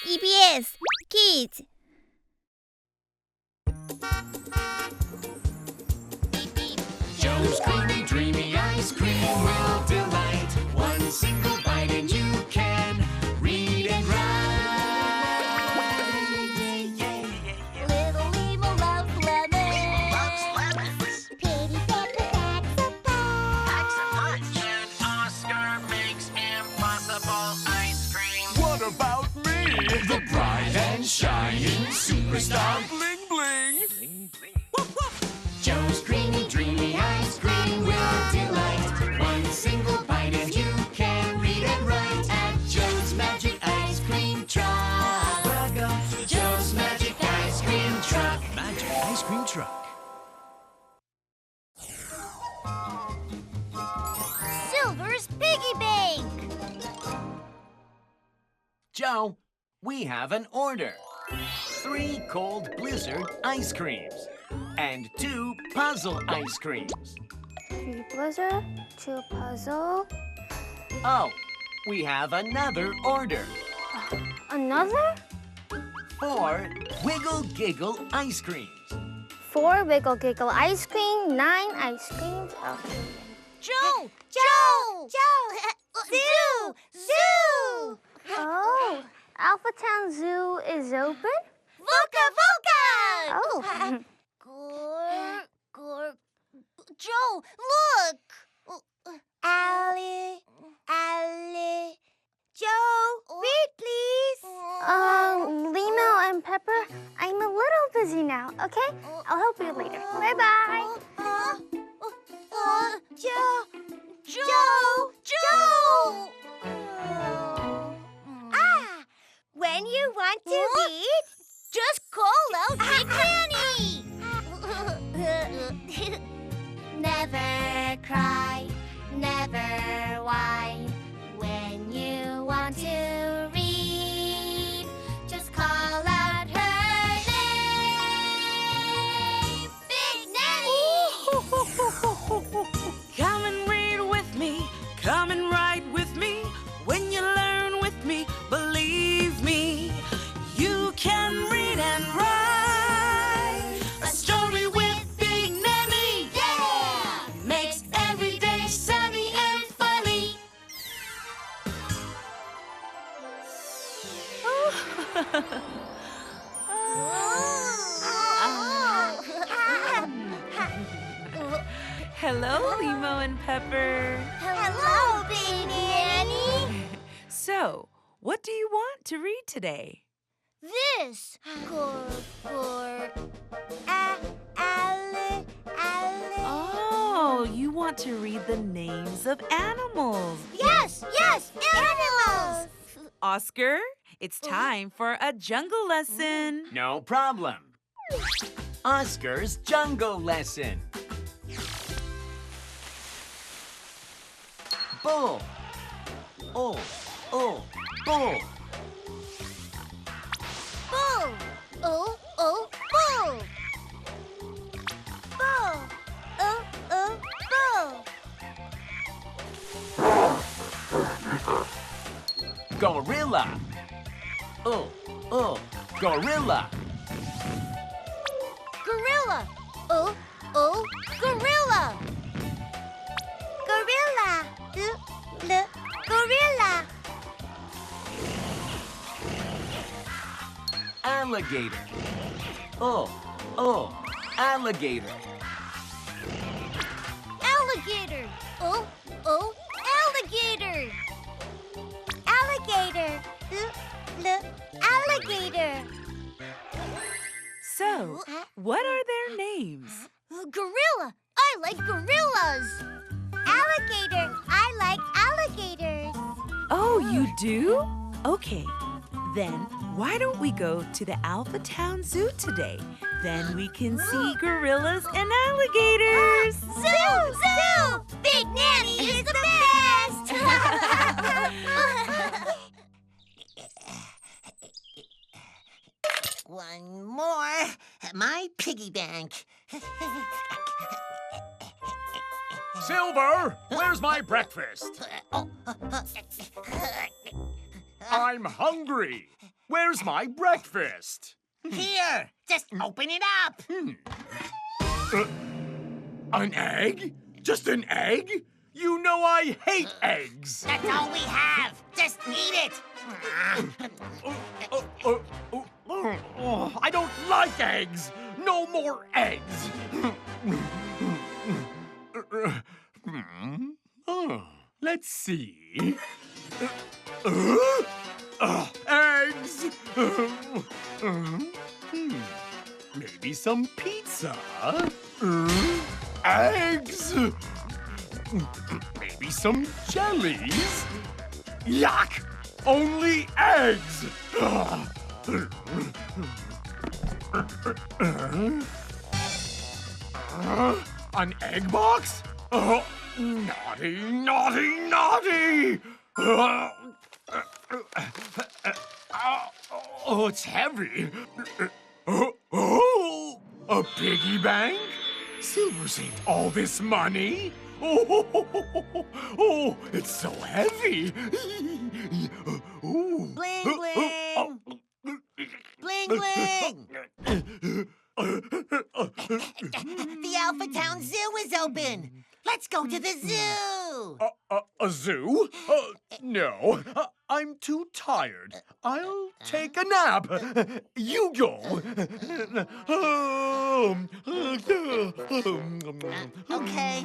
EBS Kids. Joe's creamy, dreamy ice cream will delight. One single bite and you can read and write. Little Limo loves lemons. Loves lemons. Piggy Pepper packs a punch. And Oscar makes impossible ice cream. What about me? The bright and shining superstar. Bling bling. Joe's creamy, dreamy ice cream will delight. One single bite and you can read and write at Joe's Magic Ice Cream Truck. Welcome to Joe's Magic Ice Cream Truck. Magic ice cream truck. Silver's Piggy Bank. Joe, we have an order. 3 cold blizzard ice creams and 2 puzzle ice creams. 3 blizzard, 2 puzzle. Oh, we have another order. Another? 4 wiggle giggle ice creams. 4 wiggle giggle ice cream, 9 ice creams. Okay. Joe! Joe! Zoo! Zoo! Oh, Alpha Town Zoo is open? Volca! Oh. Joe, look! Allie. Joe, read, please. Limo and Pepper, I'm a little busy now, okay? I'll help you later. Bye-bye. Joe! When you want to read, just call out Big Nanny. Never cry, never whine. When you want to read, just call out her name. Big Nanny! Come and read with me, come and write with me. When you learn with me, believe me, you can read and write. A story with Big Nanny, yeah! Makes every day sunny and funny. Hello, Limo and Pepper. Hello, Big Nanny. So, what do you want to read today? This. Oh, you want to read the names of animals. Yes, animals. Oscar, it's time for a jungle lesson. No problem. Oscar's jungle lesson. Bull. Oh, bull. Bull. Bull. Bull. Gorilla. Gorilla. Gorilla. Gorilla. Gorilla. Alligator. Alligator. Alligator. Alligator. Alligator. So, what are their names? Gorilla. I like gorillas. Alligator. I like alligators. Oh, you do? Okay, then why don't we go to the Alpha Town Zoo today? Then we can see gorillas and alligators. Zoo! Big Nanny is the best! One more. My piggy bank. Silver, where's my breakfast? I'm hungry. Where's my breakfast? Here, just open it up. An egg? Just an egg? You know I hate eggs. That's all we have. Just eat it. I don't like eggs. No more eggs. Let's see. Eggs. Maybe some pizza. Eggs. Maybe some jellies. Yuck! Only eggs. An egg box? Naughty, naughty, naughty! Oh, it's heavy. Oh, a piggy bank? Silver saved all this money? Oh, it's so heavy. Bling, bling. Bling, bling. The Alpha Town Zoo is open. Let's go to the zoo. A zoo? No, I'm too tired. I'll take a nap. You go. Okay.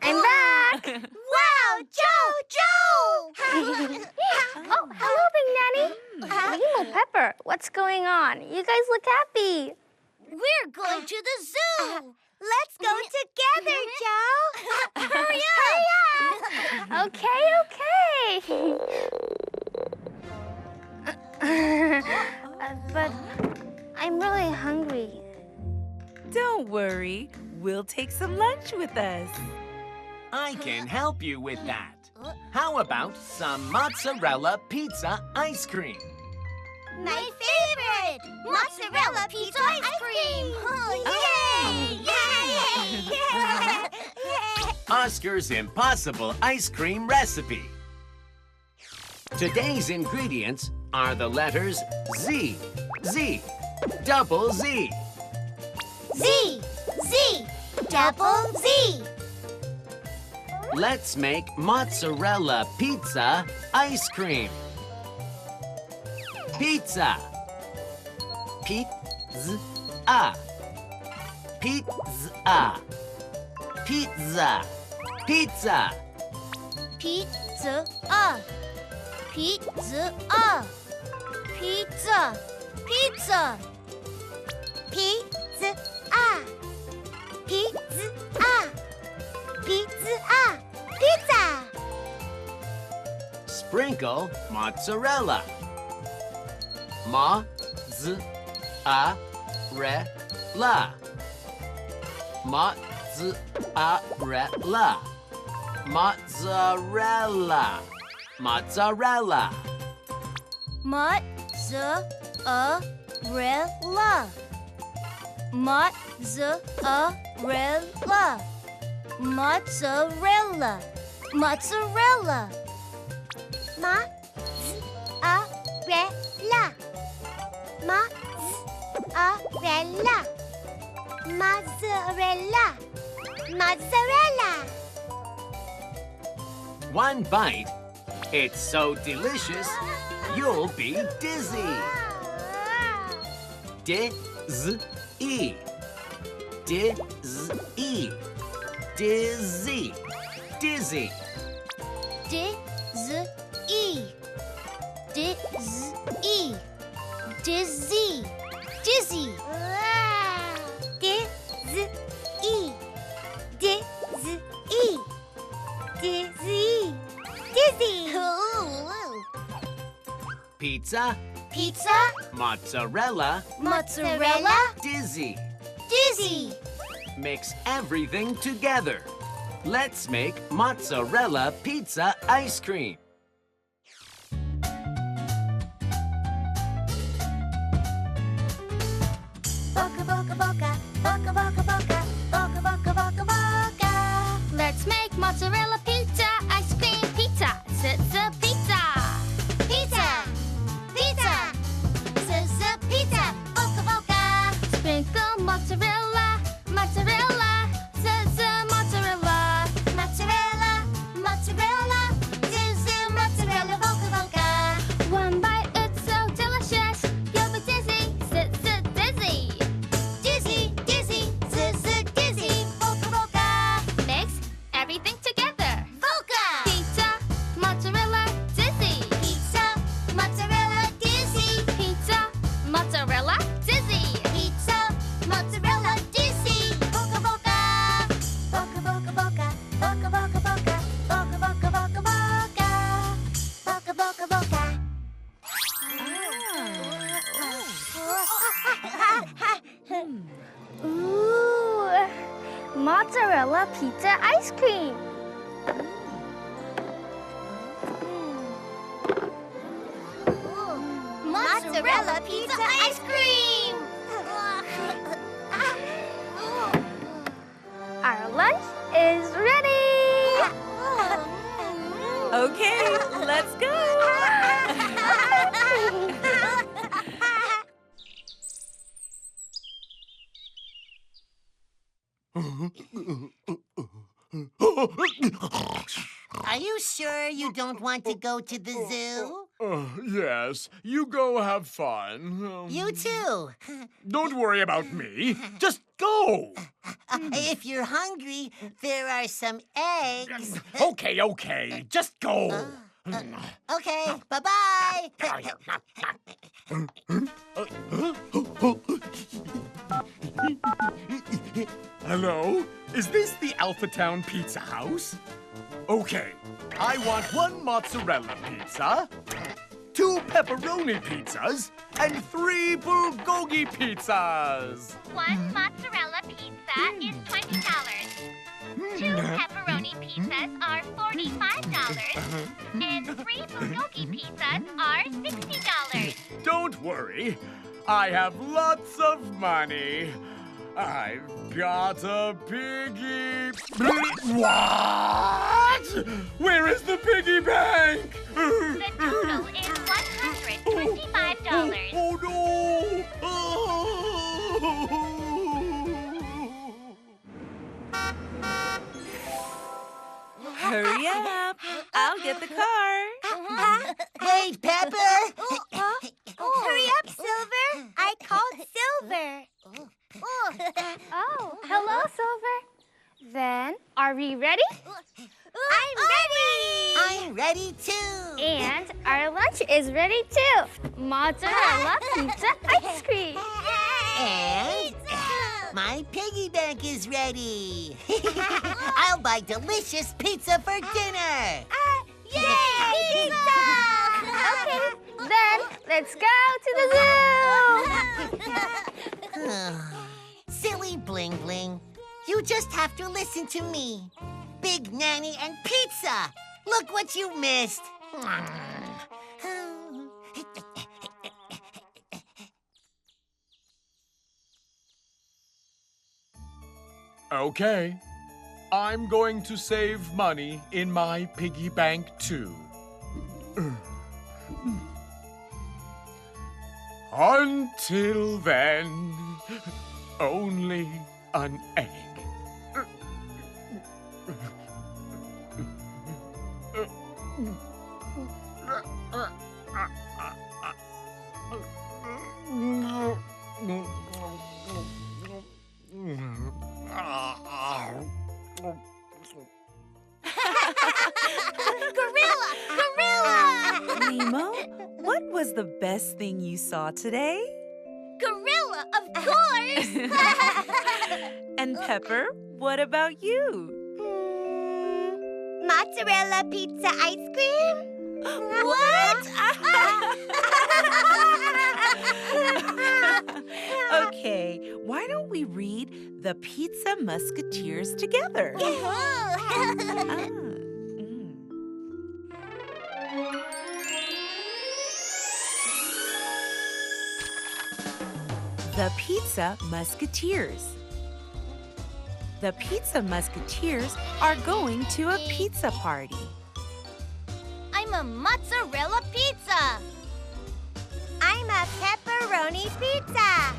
I'm back. Wow, Joe! Oh, hello, Big Nanny. Limo and Pepper, what's going on? You guys look happy. We're going to the zoo. Let's go together, Joe. Hurry up. Okay. But I'm really hungry. Don't worry, we'll take some lunch with us. I can help you with that. How about some mozzarella pizza ice cream? My favorite! Mozzarella pizza ice cream! Yay! Oscar's Impossible Ice Cream Recipe. Today's ingredients are the letters Z, Z, double Z. Z! Z! Double Z! Let's make mozzarella pizza ice cream. Pizza. Pizza. Pizza. Pizza. Pizza. Pizza! Pizza! Pizza! Pizza! Pizza! Pizza! Pizza! Pizza! Sprinkle mozzarella. Ma-z-a-re-la. Mozzarella. Mozzarella. Mozzarella. Mozzarella. Mozzarella. Mozzarella. Mozzarella. Mozzarella. Mozzarella. Mozzarella. Mozzarella. One bite. It's so delicious, you'll be dizzy. Dizzy. Dizzy. Dizzy. Dizzy. Dizzy. Dizzy. Dizzy. Dizzy. Dizzy. Dizzy. Dizzy. Dizzy. Pizza. Pizza. Mozzarella. Mozzarella. Dizzy. Dizzy. Mix everything together. Let's make mozzarella pizza ice cream. Boca, boca, boca. Boca, boca, boca. Boca, boca, boca, boca. Let's make mozzarella pizza, ice cream pizza, pizza. Pizza. Pizza. Pizza. Boca, boca. Sprinkle mozzarella, mozzarella, mozzarella. Mozzarella. Mozzarella. Mozzarella. Boca, boca. One bite, it's so delicious. You'll be dizzy, dizzy. Dizzy, dizzy. Dizzy. Boca, boca. Mix everything together. Boca. Pizza, mozzarella, dizzy. Pizza. Mozzarella. Dizzy. Pizza, mozzarella, dizzy. Pizza. Mozzarella. Dizzy. Boca, boca. Boca, boca, boca. Boca, boca, boca. Boca, boca, boca, boca. Boca, boca, boca. Ooh, mozzarella pizza ice cream. Mozzarella pizza ice cream! Our lunch is ready. Okay, let's go. Are you sure you don't want to go to the zoo? Yes, you go have fun. You too. Don't worry about me. Just go. If you're hungry, there are some eggs. Okay. Just go. Okay, bye-bye. Hello? Is this the Alpha Town Pizza House? Okay, I want 1 mozzarella pizza, 2 pepperoni pizzas, and 3 bulgogi pizzas. 1 mozzarella pizza is $20. 2 pepperoni pizzas are $45. And 3 bulgogi pizzas are $60. Don't worry, I have lots of money. I've got a piggy. What? Where is the piggy bank? The total is $125. Oh no! Hurry up. I'll get the car. Wait, Pepper. Hurry up, Silver! I called Silver. Oh, hello, Silver. Then, are we ready? I'm ready! I'm ready too. And our lunch is ready too. Mozzarella pizza ice cream. And my piggy bank is ready. I'll buy delicious pizza for dinner. Yay! Pizza! Okay, then let's go to the zoo. Silly Bling Bling. You just have to listen to me. Big Nanny and pizza. Look what you missed. Okay, I'm going to save money in my piggy bank too. Until then, only an egg. Gorilla! Limo, what was the best thing you saw today? Gorilla, of course! And Pepper, what about you? Mozzarella pizza ice cream? What? Okay, why don't we read The Pizza Musketeers together? Ah, The Pizza Musketeers. The Pizza Musketeers are going to a pizza party. I'm a mozzarella pizza. I'm a pepperoni pizza.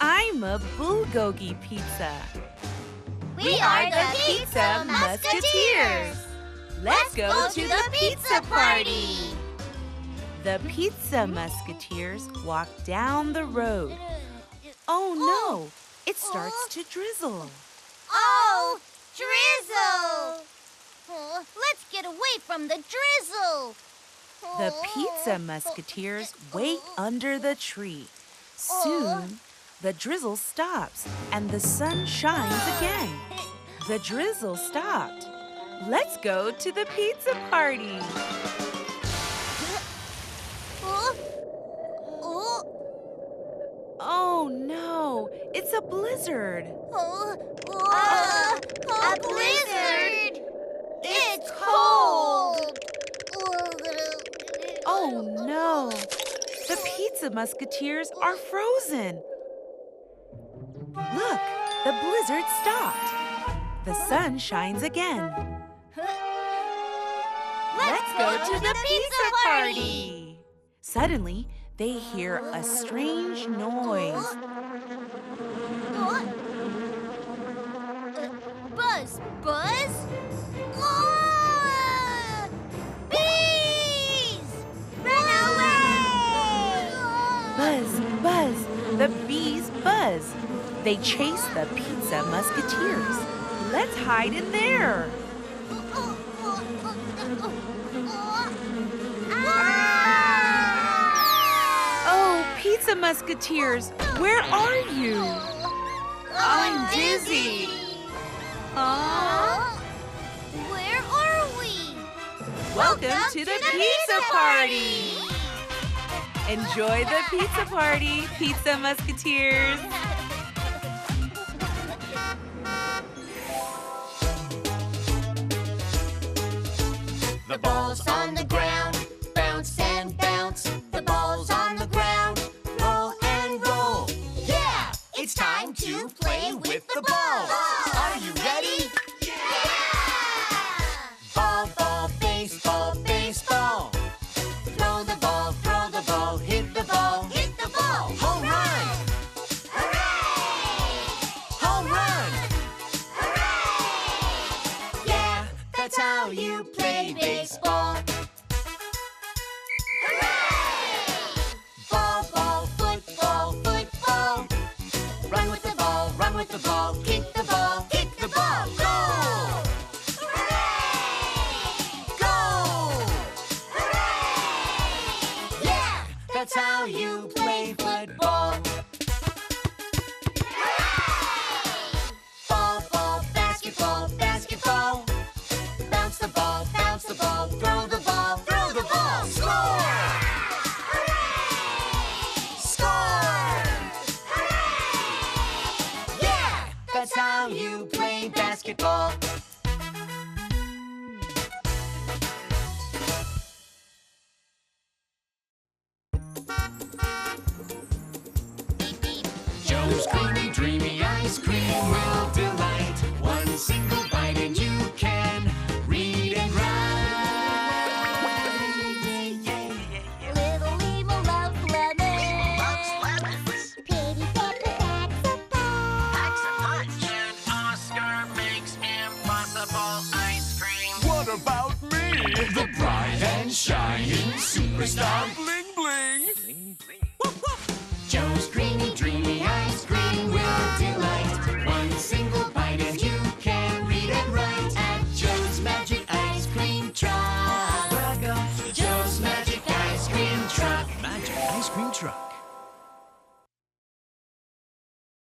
I'm a bulgogi pizza. We are the Pizza Musketeers. Let's go to the pizza party. The Pizza Musketeers walk down the road. Oh no, it starts to drizzle. Oh, drizzle! Let's get away from the drizzle. The Pizza Musketeers wait under the tree. Soon, the drizzle stops and the sun shines again. The drizzle stopped. Let's go to the pizza party. Oh no, it's a blizzard. A blizzard! It's cold! Oh no, the Pizza Musketeers are frozen. Look, the blizzard stopped. The sun shines again. Let's go to the pizza party. Suddenly, they hear a strange noise. Buzz, buzz! Ah! Bees! Run away! Buzz, buzz, the bees buzz. They chase the Pizza Musketeers. Let's hide in there. Oh, Pizza Musketeers, where are you? I'm dizzy. Where are we? Welcome to the pizza party. Enjoy the pizza party, Pizza Musketeers. The ball's on the ground, bounce and bounce. The ball's on the ground, roll and roll. Yeah, it's time to play with the ball. Are you ready? Yeah! Ball, ball, baseball, baseball. Throw the ball, hit the ball, hit the ball. Home run! Hooray! Home run! Hooray! Yeah, that's how you play baseball. Hooray! Ball, ball, football, football. Run with the ball, kick the ball, kick the ball. Goal! Hooray! Goal! Hooray! Yeah, that's how you play football. Hooray! Ball, ball, basketball, basketball. Bounce the ball, throw the ball, score! Hooray! Score! Hooray! Yeah, that's how you play basketball. Joe's creamy, dreamy ice cream will delight. One single bite and you can read and write. Little Limo loves lemons. Piggy Pepper packs a punch. And Oscar makes impossible ice cream. What about me? The bright and shining superstar